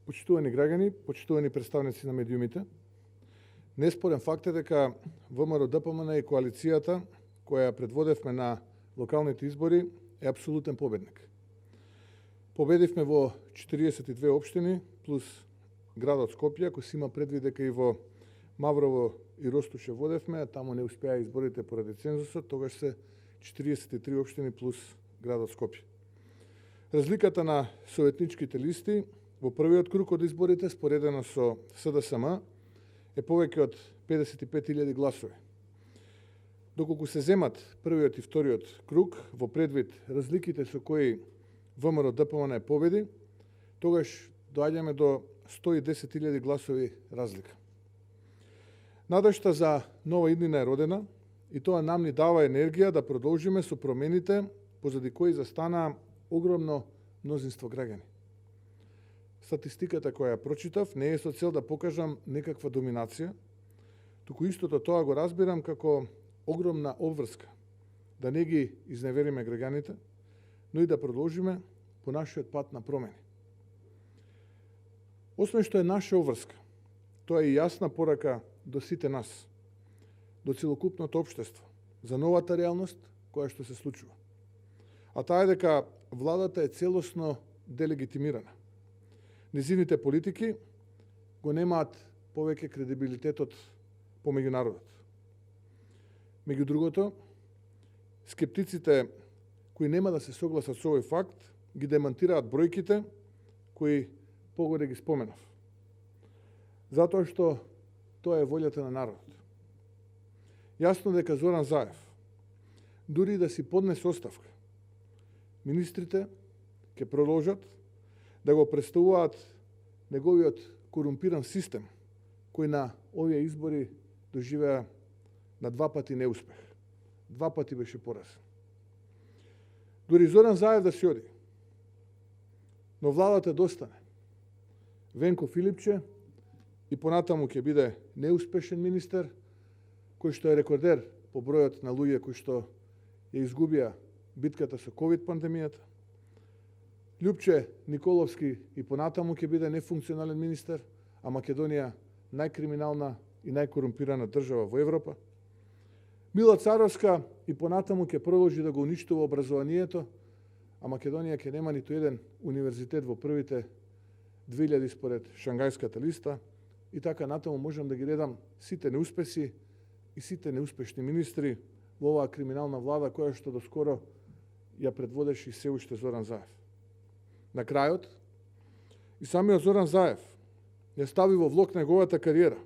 Почитувани граѓани, почитувани представници на медиумите, неспорен факт е дека ВМРО-ДПМН и коалицијата која предводевме на локалните избори е апсолутен победник. Победивме во 42 општини плюс градот Скопје, ако се има предвид дека и во Маврово и Ростуше водевме, а таму не успеа изборите поради цензусот, тогаш се 43 општини плюс градот Скопје. Разликата на советничките листи во првиот круг од изборите, споредено со СДСМ, е повеќе од 55.000 гласови. Доколку се земат првиот и вториот круг, во предвид разликите со кои ВМРО-ДПМН победи, тогаш доаѓаме до 110.000 гласови разлика. Надежта за нова иднина е родена и тоа нам ни дава енергија да продолжиме со промените позади кои застанаа огромно мнозинство граѓани. Статистиката која ја прочитав не е со цел да покажам некаква доминација, туку истото тоа го разбирам како огромна обврска, да не ги изневериме граѓаните, но и да продолжиме по нашиот пат на промени. Освен што е наша обврска, тоа е и јасна порака до сите нас, до целокупното општество, за новата реалност која што се случува. А таа е дека владата е целосно делегитимирана. Низините политики го немаат повеќе кредибилитетот помеѓу народот. Меѓу другото, скептиците кои нема да се согласат со овој факт, ги демантираат бројките кои погоре ги споменав. Затоа што тоа е волјата на народот. Јасно дека Зоран Заев, дури да си поднесе оставка, министрите ќе продолжат да го представуваат неговиот корумпиран систем, кој на овие избори доживеа на два пати неуспех. Два пати беше поразен. Дури Зоран Заев да си оди, но владата достане. Венко Филипче и понатаму ќе биде неуспешен министер, кој што е рекордер по бројот на луѓе кои што ја изгубија битката со ковид пандемијата. Љупче Николовски и понатаму ќе биде нефункционален министер, а Македонија најкриминална и најкорумпирана држава во Европа. Мила Царовска и понатаму ќе продолжи да го уништува образованието, а Македонија ќе нема ниту еден универзитет во првите 2000 според Шангајската листа, и така натаму можам да ги редам сите неуспеси и сите неуспешни министри во оваа криминална влада која што доскоро ја предводеше и се уште Зоран Заев. На крајот, и самиот Зоран Заев ја стави во влог неговата кариера,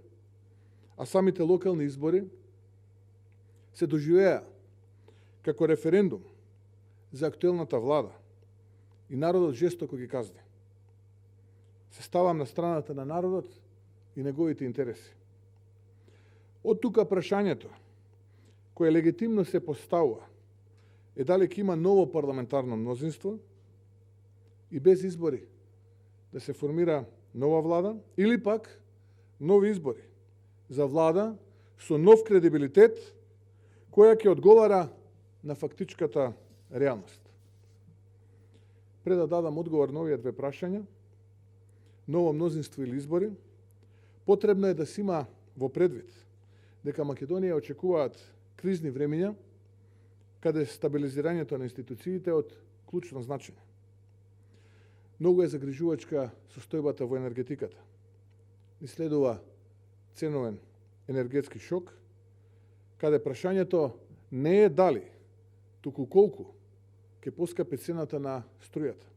а самите локални избори се доживеа како референдум за актуелната влада и народот жестоко ги казни. Се ставам на страната на народот и неговите интереси. Од тука прашањето, кое легитимно се поставува, е дали ќе има ново парламентарно мнозинство и без избори да се формира нова влада, или пак нови избори за влада со нов кредибилитет која ќе одговара на фактичката реалност. Пред да дадам одговор на овие две прашања, ново мнозинство или избори, потребно е да се има во предвид дека Македонија очекуваат кризни времења, каде стабилизирањето на институциите од клучно значење. Многу е загрижувачка состојбата во енергетиката. Ни следува ценовен енергетски шок, каде прашањето не е дали, туку колку ќе поскапи цената на струјата.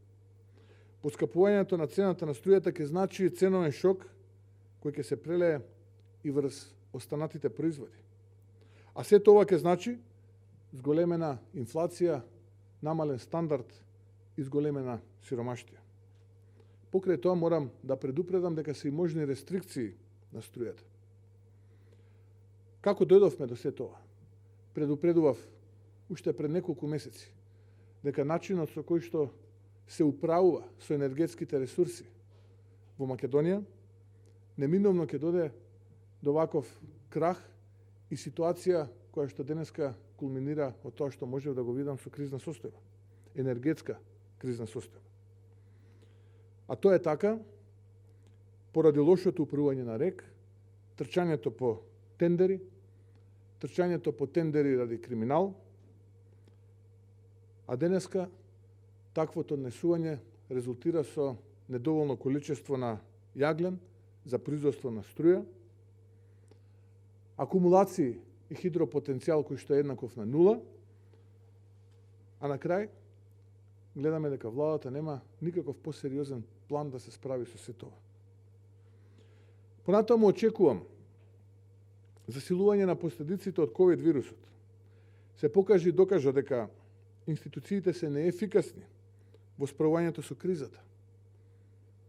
Поскапувањето на цената на струјата ќе значи ценовен шок кој ќе се прелее и врз останатите производи. А се тоа ќе значи зголемена инфлација, намален стандард и зголемена сиромаштија. Покрај тоа морам да предупредам дека се и можни рестрикции на струјата. Како дојдовме до се тоа? Предупредував уште пред неколку месеци дека начинот со кој што се управува со енергетските ресурси во Македонија неминовно ќе дојде до ваков крах и ситуација која што денеска кулминира од тоа што можев да го видам со кризна состојба, енергетска кризна состојба. А тоа е така поради лошото управување на РЕК, трчањето по тендери, ради криминал, а денеска таквото однесување резултира со недоволно количество на јаглен за производство на струја, акумулации и хидропотенцијал кој што е еднаков на нула, а на крај гледаме дека владата нема никаков посериозен план да се справи со сето ова. Понатаму очекувам засилување на последиците од ковид вирусот. Се покажа и докажа дека институциите се неефикасни во справувањето со кризата,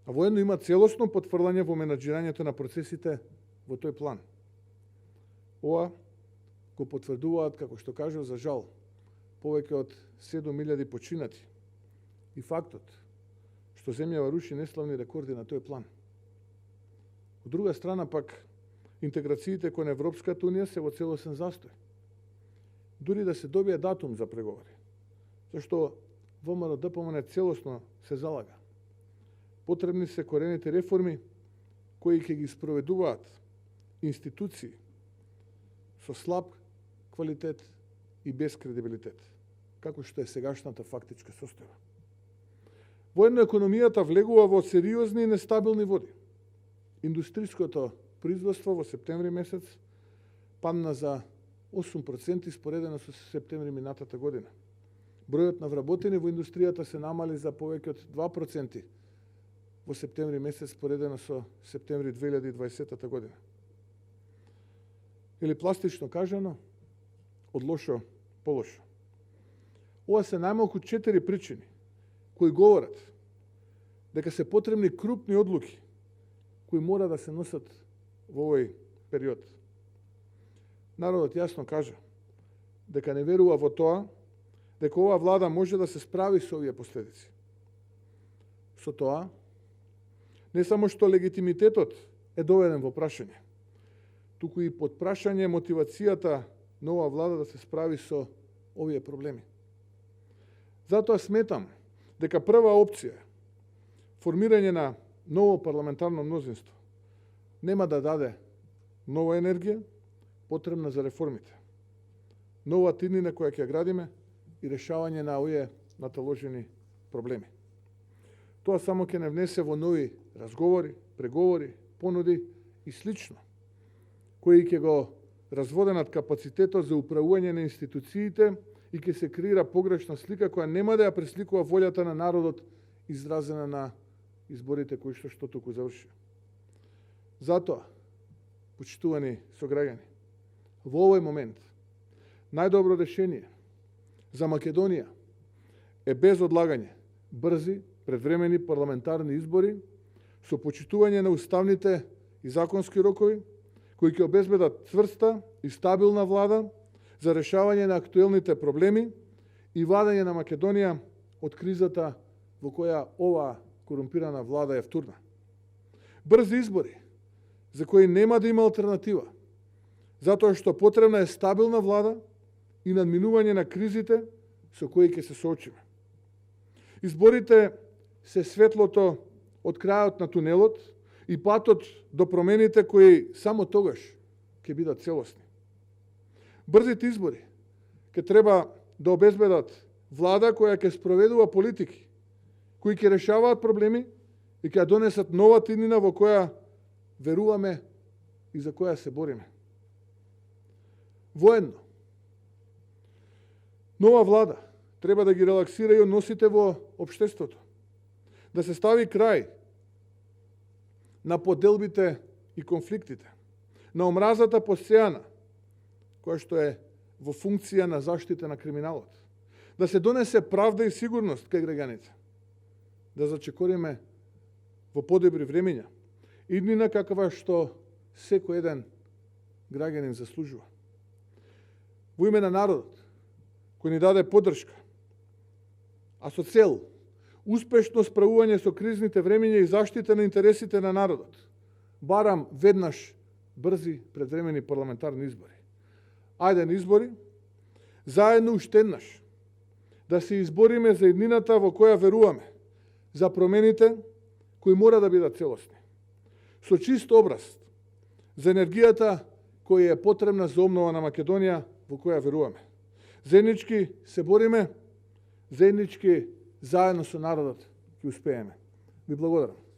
а воедно има целосно потврдање во менаџирањето на процесите во тој план. Ова го потврдуваат, како што кажав, за жал, повеќе од 7.000 починати и фактот што земјава руши неславни рекорди на тој план. Од друга страна пак, интеграциите кон Европската унија се во целосен застој. Дури да се добие датум за преговори, зашто ВМРО-ДПМН целосно се залага. Потребни се корените реформи кои ќе ги спроведуваат институции со слаб квалитет и без кредибилитет, како што е сегашната фактичка состојба. Воедно економијата влегува во сериозни и нестабилни води. Индустриското производство во септември месец падна за 8% споредено со септември минатата година. Бројот на вработени во индустријата се намали за повеќе од 2% во септември месец споредено со септември 2020 година. Или пластично кажано, од лошо по лошо. Ова се најмалку 4 причини кои говорат дека се потребни крупни одлуки кои мора да се носат во овој период. Народот јасно кажа дека не верува во тоа дека оваа влада може да се справи со овие последици. Со тоа, не само што легитимитетот е доведен во прашање, туку и под прашање мотивацијата на оваа влада да се справи со овие проблеми. Затоа сметам дека прва опција, формирање на ново парламентарно мнозинство, нема да даде нова енергија потребна за реформите, нова тиднина која ќе градиме и решавање на овие наталожени проблеми. Тоа само ќе не внесе во нови разговори, преговори, понуди и слично, кои ќе го разводенат капацитетот за управување на институциите и ќе се креира погрешна слика која нема да ја пресликува волјата на народот изразена на изборите кои што туку заврши. Затоа, почитувани сограѓани, во овој момент најдобро решение за Македонија е без одлагање брзи, предвремени парламентарни избори со почитување на уставните и законски рокови кои ќе обезбедат цврста и стабилна влада за решавање на актуелните проблеми и вадење на Македонија од кризата во која оваа корумпирана влада е втурна. Брзи избори, за кои нема да има алтернатива, затоа што потребна е стабилна влада и надминување на кризите со кои ќе се соочиме. Изборите се светлото од крајот на тунелот и патот до промените кои само тогаш ќе бидат целосни. Брзите избори ќе треба да обезбедат влада која ќе спроведува политики, кои ќе решаваат проблеми и ќе донесат нова тиднина во која веруваме и за која се бориме. Воедно, нова влада треба да ги релаксира и односите во општеството, да се стави крај на поделбите и конфликтите, на омразата посејана, која што е во функција на заштита на криминалот, да се донесе правда и сигурност кај граѓаните, да зачекориме во подобри времења, иднина каква што секој еден граѓанин заслужува. Во име на народот, кој ни даде поддршка, а со цел успешно справување со кризните времења и заштита на интересите на народот, барам веднаш брзи предвремени парламентарни избори. Ајде на избори, заедно уште еднаш, да се избориме за еднината во која веруваме, за промените кои мора да бидат целосни. со чист образ за енергијата која е потребна за обнова на Македонија, во која веруваме. Заеднички се бориме, заеднички заедно со народот ќе успееме. Ви благодарам.